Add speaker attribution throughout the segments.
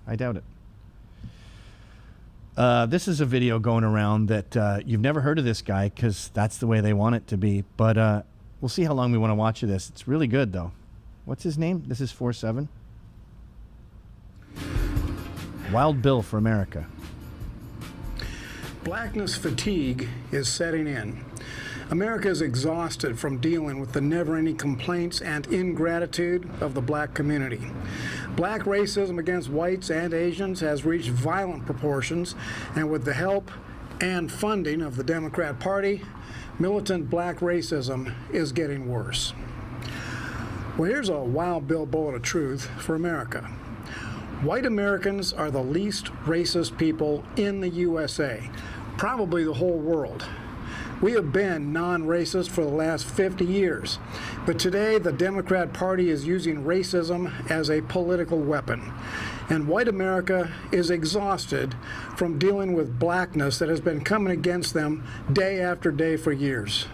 Speaker 1: I doubt it. This is a video going around that you've never heard of this guy because that's the way they want it to be. But we'll see how long we want to watch this. It's really good, though. What's his name? This is 4-7. Wild Bill for America.
Speaker 2: Blackness fatigue is setting in. America is exhausted from dealing with the never-ending complaints and ingratitude of the black community. Black racism against whites and Asians has reached violent proportions, and with the help and funding of the Democrat Party, militant black racism is getting worse. Well, here's a Wild Bill bullet of truth for America. White Americans are the least racist people in the USA, probably the whole world. We have been non-racist for the last 50 years, but today the Democrat Party is using racism as a political weapon. And white America is exhausted from dealing with blackness that has been coming against them day after day for years.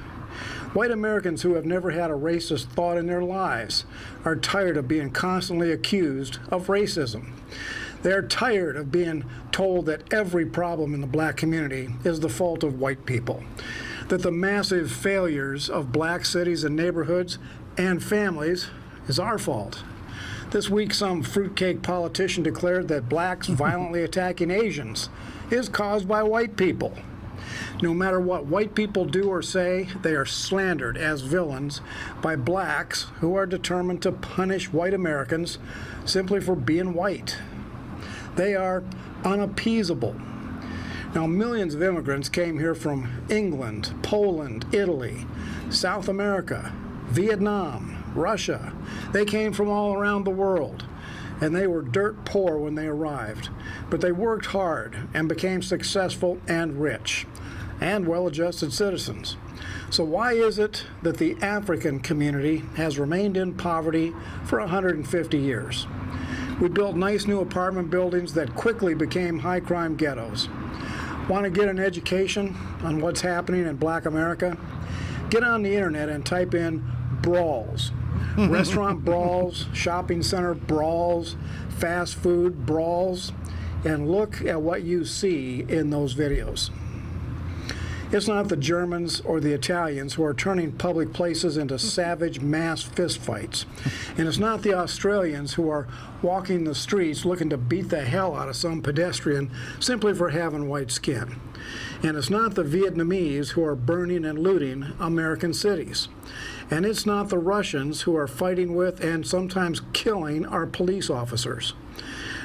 Speaker 2: White Americans who have never had a racist thought in their lives are tired of being constantly accused of racism. They're tired of being told that every problem in the black community is the fault of white people, that the massive failures of black cities and neighborhoods and families is our fault. This week, some fruitcake politician declared that blacks violently attacking Asians is caused by white people. No matter what white people do or say, they are slandered as villains by blacks who are determined to punish white Americans simply for being white. They are unappeasable. Now, millions of immigrants came here from England, Poland, Italy, South America, Vietnam, Russia. They came from all around the world, and they were dirt poor when they arrived. But they worked hard and became successful and rich and well-adjusted citizens. So why is it that the African community has remained in poverty for 150 years? We built nice new apartment buildings that quickly became high-crime ghettos. Want to get an education on what's happening in black America? Get on the internet and type in brawls. Restaurant brawls, shopping center brawls, fast food brawls, and look at what you see in those videos. It's not the Germans or the Italians who are turning public places into savage mass fistfights. And it's not the Australians who are walking the streets looking to beat the hell out of some pedestrian simply for having white skin. And it's not the Vietnamese who are burning and looting American cities. And it's not the Russians who are fighting with and sometimes killing our police officers.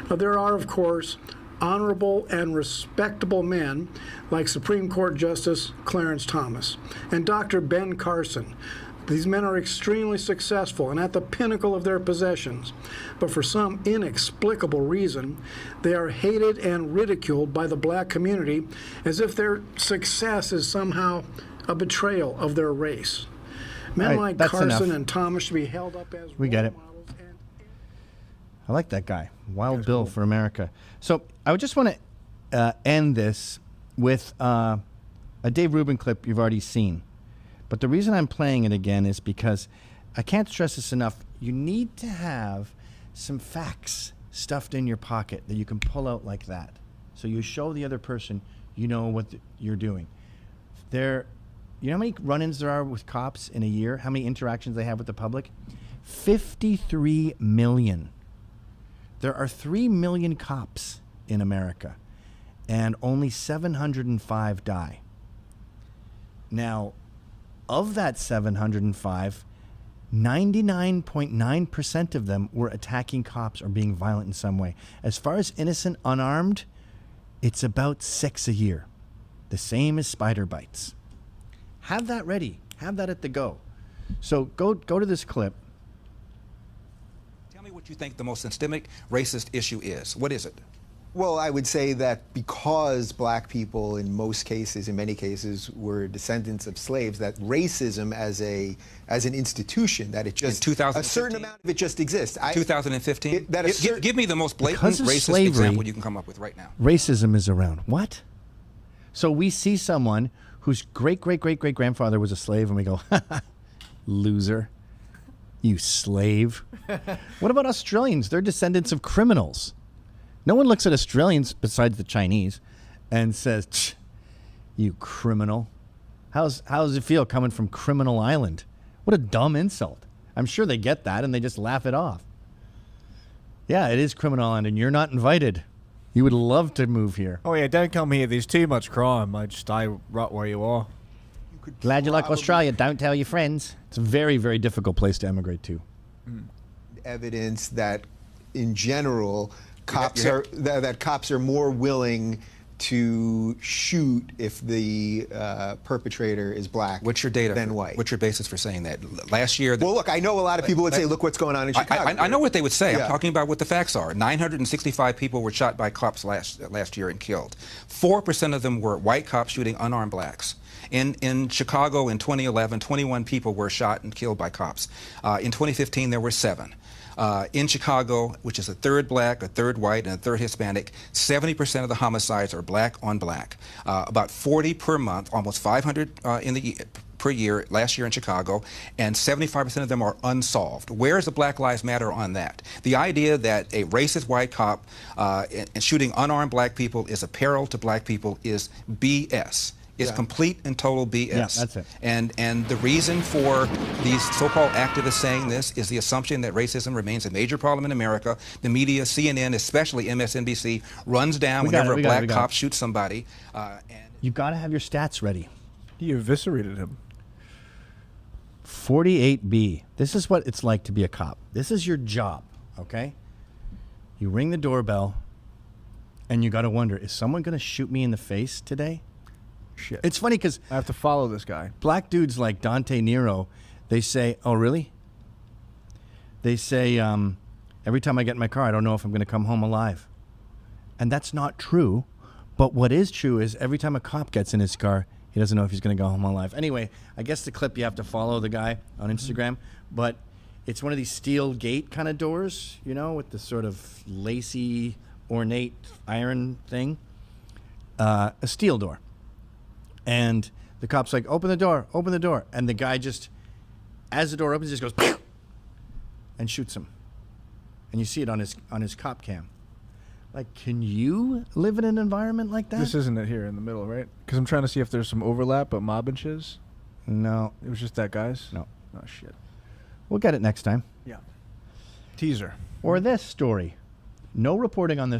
Speaker 2: Now, there are, of course, honorable and respectable men like Supreme Court Justice Clarence Thomas and Dr. Ben Carson. These men are extremely successful and at the pinnacle of their possessions, but for some inexplicable reason, they are hated and ridiculed by the black community as if their success is somehow a betrayal of their race. Men like Carson and Thomas should be held up as
Speaker 1: we get it. I like that guy. Wild Bill for America. So I would just want to end this with a Dave Rubin clip you've already seen. But the reason I'm playing it again is because I can't stress this enough. You need to have some facts stuffed in your pocket that you can pull out like that. So you show the other person you know what you're doing. You know how many run-ins there are with cops in a year? How many interactions they have with the public? 53 million. There are 3 million cops in America, and only 705 die. Now, of that 705, 99.9% of them were attacking cops or being violent in some way. As far as innocent, unarmed, it's about 6 a year. The same as spider bites. Have that ready. Have that at the go. So go to this clip.
Speaker 3: Tell me what you think the most systemic racist issue is. What is it?
Speaker 4: Well, I would say that because black people in most cases, in many cases, were descendants of slaves, that racism as an institution, that it just, a certain amount of it just exists.
Speaker 3: 2015? Give me the most blatant racist
Speaker 1: slavery,
Speaker 3: example you can come up with right now.
Speaker 1: Racism is around. What? So we see someone whose great-great-great-great-grandfather was a slave, and we go, loser, you slave. What about Australians? They're descendants of criminals. No one looks at Australians besides the Chinese and says, "Tch, you criminal." How does it feel coming from Criminal Island? What a dumb insult. I'm sure they get that and they just laugh it off. Yeah, it is Criminal Island and you're not invited. You would love to move here.
Speaker 5: Oh yeah, don't come here. There's too much crime. I'd stay right where you are.
Speaker 1: Glad you like Australia. Don't tell your friends. It's a very, very difficult place to emigrate to.
Speaker 4: Evidence that, in general, cops are more willing to shoot if the perpetrator is black
Speaker 3: What's your data
Speaker 4: than white.
Speaker 3: What's your basis for saying that? Last year...
Speaker 4: Well, look, I know a lot of people would say, look what's going on in Chicago.
Speaker 3: I know what they would say.
Speaker 4: Yeah.
Speaker 3: I'm talking about what the facts are. 965 people were shot by cops last year and killed. 4% of them were white cops shooting unarmed blacks. In Chicago in 2011, 21 people were shot and killed by cops. In 2015, there were 7. In Chicago, which is a third black, a third white, and a third Hispanic, 70% of the homicides are black on black. About 40 per month, almost 500 per year last year in Chicago, and 75% of them are unsolved. Where is the Black Lives Matter on that? The idea that a racist white cop and shooting unarmed black people is a peril to black people is BS. It's complete and total BS.
Speaker 1: Yeah, that's it.
Speaker 3: And the reason for these so-called activists saying this is the assumption that racism remains a major problem in America. The media, CNN, especially MSNBC, runs down whenever a black cop shoots somebody.
Speaker 1: You've got to have your stats ready.
Speaker 5: You eviscerated him.
Speaker 1: 48B. This is what it's like to be a cop. This is your job, okay? You ring the doorbell, and you got to wonder, is someone going to shoot me in the face today?
Speaker 5: Shit.
Speaker 1: It's funny because
Speaker 5: I have to follow this guy.
Speaker 1: black dudes like Dante Nero, they say, oh, really? They say, every time I get in my car, I don't know if I'm going to come home alive. And that's not true. But what is true is every time a cop gets in his car, he doesn't know if he's going to go home alive. Anyway, I guess the clip, you have to follow the guy on Instagram. But it's one of these steel gate kind of doors, you know, with the sort of lacy, ornate iron thing. A steel door. And the cop's like, open the door, open the door. And the guy just, as the door opens, just goes, pew! And shoots him. And you see it on his cop cam. Like, can you live in an environment like that?
Speaker 5: This isn't it here in the middle, right? Because I'm trying to see if there's some overlap, but mob and shiz.
Speaker 1: No.
Speaker 5: It was just that guy's?
Speaker 1: No.
Speaker 5: Oh, shit.
Speaker 1: We'll get it next time.
Speaker 5: Yeah. Teaser.
Speaker 1: Or this story. No reporting on this.